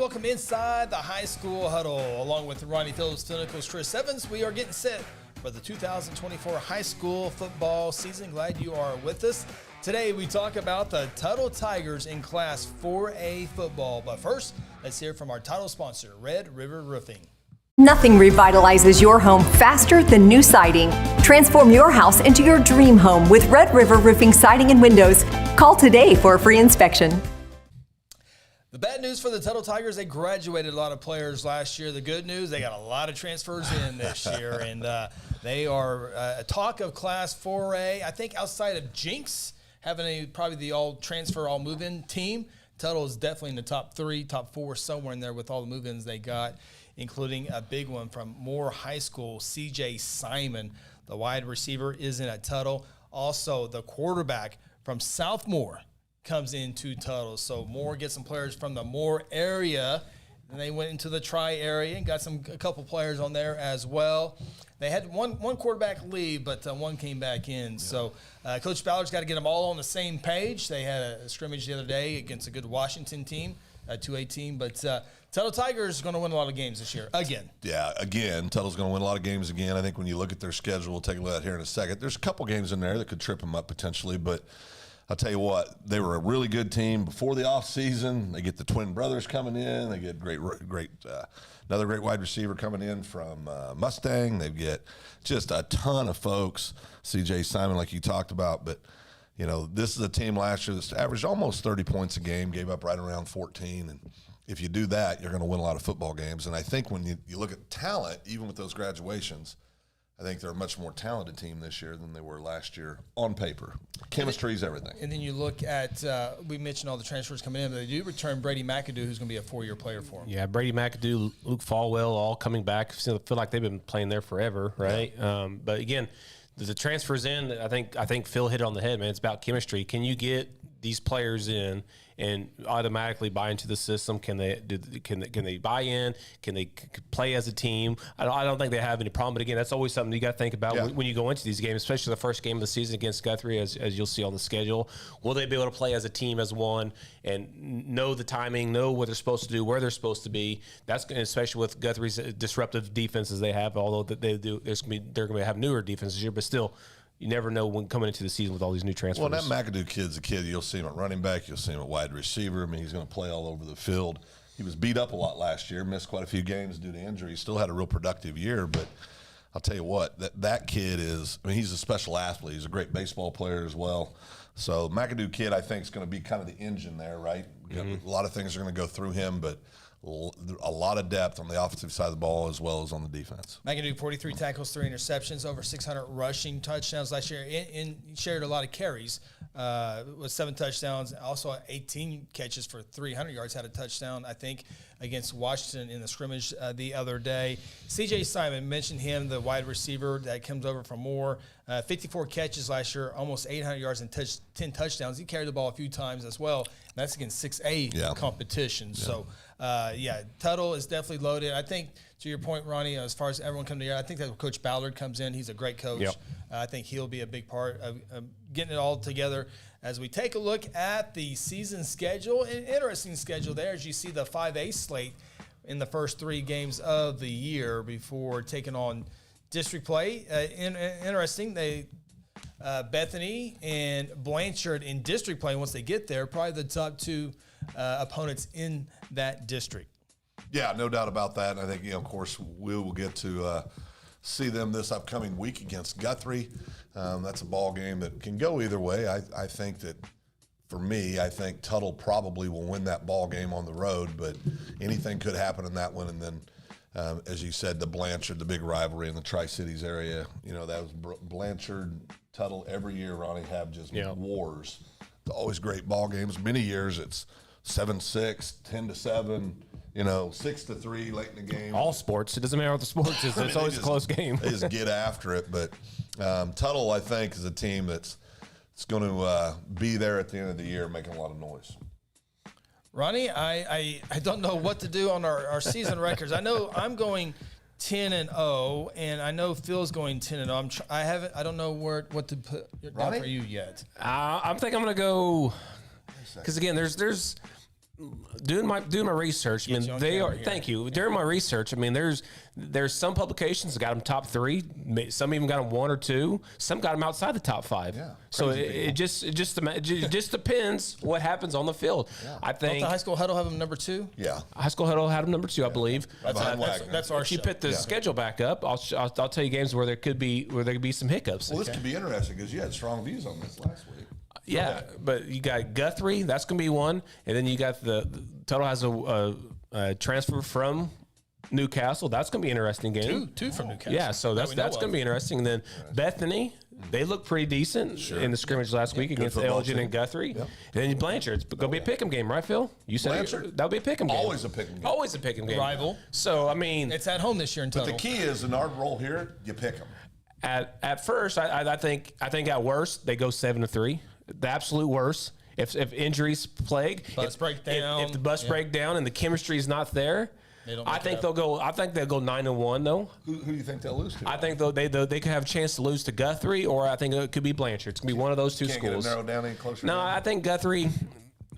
welcome inside the high school huddle. Along with Ronnie Phillips, Nichols, Chris Evans, we are getting set for the 2024 high school football season. Glad you are with us. Today we talk about the Tuttle Tigers in Class 4A football. But first, let's hear from our title sponsor, Red River Roofing. Nothing revitalizes your home faster than new siding. Transform your house into your dream home with Red River Roofing Siding and Windows. Call today for a free inspection. The bad news for the Tuttle Tigers, they graduated a lot of players last year. The good news, they got a lot of transfers in this year, and they are a talk of Class 4A. I think outside of Jinx having probably the all-transfer, all-move-in team, Tuttle is definitely in the top 3, top 4, somewhere in there with all the move-ins they got, including a big one from Moore High School, C.J. Simon. The wide receiver is in at Tuttle. Also, the quarterback from Southmore comes into Tuttle. So Moore gets some players from the Moore area, and they went into the Tri area and got a couple players on there as well. They had one quarterback leave, but one came back in. Yeah. So Coach Ballard's got to get them all on the same page. They had a scrimmage the other day against a good Washington team, a 2A team, but Tuttle Tigers is going to win a lot of games this year, again. Yeah, again, Tuttle's going to win a lot of games again. I think when you look at their schedule, we'll take a look at here in a second. There's a couple games in there that could trip them up potentially, but I'll tell you what, they were a really good team before the offseason. They get the twin brothers coming in. They get another great wide receiver coming in from Mustang. They get just a ton of folks. C.J. Simon, like you talked about, but you know, this is a team last year that averaged almost 30 points a game, gave up right around 14. And if you do that, you're going to win a lot of football games. And I think when you look at talent, even with those graduations, I think they're a much more talented team this year than they were last year on paper. Chemistry is everything. And then you look at, we mentioned all the transfers coming in, but they do return Brady McAdoo, who's going to be a 4-year player for them. Yeah, Brady McAdoo, Luke Falwell, all coming back. Feel like they've been playing there forever, right? Yeah. But again, the transfers in, I think Phil hit it on the head, man. It's about chemistry. Can you get these players in and automatically buy into the system? Can they buy in? Can they play as a team? I don't think they have any problem. But again, that's always something you got to think about when you go into these games, especially the first game of the season against Guthrie, as you'll see on the schedule. Will they be able to play as a team, as one, and know the timing, know what they're supposed to do, where they're supposed to be? That's especially with Guthrie's disruptive defenses they have. Although that they're going to have newer defenses this year, but still, you never know when coming into the season with all these new transfers. Well, that McAdoo kid's a kid. You'll see him at running back. You'll see him at wide receiver. I mean, he's going to play all over the field. He was beat up a lot last year, missed quite a few games due to injury. He still had a real productive year, but I'll tell you what, that kid is – I mean, he's a special athlete. He's a great baseball player as well. So McAdoo kid, I think, is going to be kind of the engine there, right? Mm-hmm. A lot of things are going to go through him, but – a lot of depth on the offensive side of the ball as well as on the defense. McAdoo, 43 tackles, 3 interceptions, over 600 rushing touchdowns last year. He shared a lot of carries with 7 touchdowns. Also 18 catches for 300 yards, had a touchdown, I think, against Washington in the scrimmage the other day. C.J. Simon, mentioned him, the wide receiver that comes over from Moore. 54 catches last year, almost 800 yards and 10 touchdowns. He carried the ball a few times as well. And that's against 6A competition. Yeah. So, Tuttle is definitely loaded. I think, to your point, Ronnie, as far as everyone coming together, I think that when Coach Ballard comes in, he's a great coach. Yep. I think he'll be a big part of getting it all together. As we take a look at the season schedule, an interesting schedule there, as you see the 5A slate in the first 3 games of the year before taking on district play. Interesting, Bethany and Blanchard in district play, once they get there, probably the top 2 opponents in that district. Yeah, no doubt about that. And I think, of course, we will get to see them this upcoming week against Guthrie. That's a ball game that can go either way. I think that, for me, I think Tuttle probably will win that ball game on the road, but anything could happen in that one. And then, as you said, the Blanchard, the big rivalry in the Tri-Cities area, that was Blanchard, Tuttle every year, Ronnie, have just wars. It's always great ball games. Many years it's 7-6, 10-7, 6-3 late in the game. All sports. It doesn't matter what the sports is. It's always a close game. They just get after it. But Tuttle, I think, is a team that's going to be there at the end of the year making a lot of noise. Ronnie, I don't know what to do on our season records. I know I'm going 10-0, and I know Phil's going 10-0. I don't know what to put down for you yet. I think I'm going to go, because again, there's doing my research. I mean, they are. Thank you. During my research, I mean, there's some publications that got them top 3. Some even got them 1 or 2. Some got them outside the top 5. Yeah, so it just depends what happens on the field. Yeah. I think the high school huddle have them number 2. Yeah, high school huddle had them number 2, I believe. That's our. If you put the schedule back up, I'll tell you games where there could be some hiccups. Well, this could be interesting because you had strong views on this last week. Yeah, but you got Guthrie. That's going to be one, and then you got the Tuttle has a transfer from Newcastle. That's going to be an interesting game. Two from Newcastle. Yeah, so that's going to be interesting. And then Bethany, they look pretty decent in the scrimmage last week against Elgin and Guthrie. Yep. And then Blanchard. It's going to be a pick'em game, right, Phil? You said that'll be a pick'em game. Always a pick'em game. Always a pick'em game. Rival. So I mean, it's at home this year in Tuttle. But the key is in our role here, you pick them. At first, I think at worst they go 7-3. The absolute worst. If injuries plague, if the bus break down and the chemistry is not there, I think they'll go 9-1 though. Who do you think they'll lose to? I think they could have a chance to lose to Guthrie, or I think it could be Blanchard. It's gonna be one of those two schools. Can't get it narrowed down any closer. No, I think Guthrie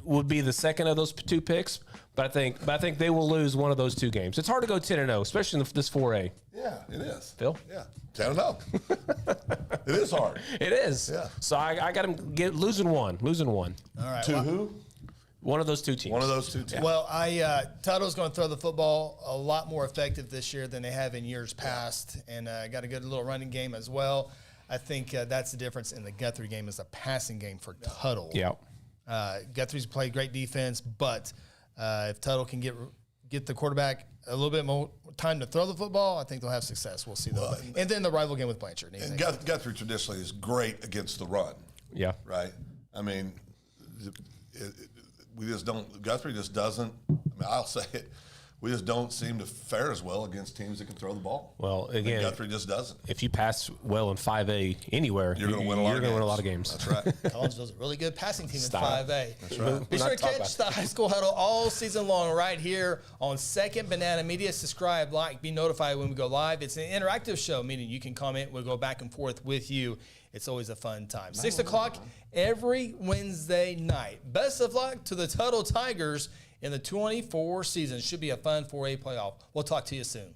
would be the second of those 2 picks, but I think they will lose one of those 2 games. It's hard to go 10-0, especially in this 4A. Yeah, it is. Phil? Yeah, 10-0. It is hard. It is. Yeah. So I got him losing one. All right. To who? One of those 2 teams. One of those 2 teams. Well, Tuttle's going to throw the football a lot more effective this year than they have in years past, and got a good little running game as well. I think that's the difference in the Guthrie game is a passing game for Tuttle. Yeah. Guthrie's played great defense, but if Tuttle can get the quarterback a little bit more time to throw the football, I think they'll have success. We'll see though. And then the rival game with Blanchard. And Guthrie traditionally is great against the run. Yeah. Right? I mean, we just don't – Guthrie just doesn't – I mean, I'll say it. We just don't seem to fare as well against teams that can throw the ball. Well, again, Guthrie just doesn't. If you pass well in 5A anywhere, you're going to win a lot of games. That's right. Collinsville's a really good passing team in 5A. That's right. Be sure to catch the high school huddle all season long right here on Second Banana Media. Subscribe, like, be notified when we go live. It's an interactive show, meaning you can comment. We'll go back and forth with you. It's always a fun time. 6 o'clock every Wednesday night. Best of luck to the Tuttle Tigers in the 24 season. Should be a fun 4A playoff. We'll talk to you soon.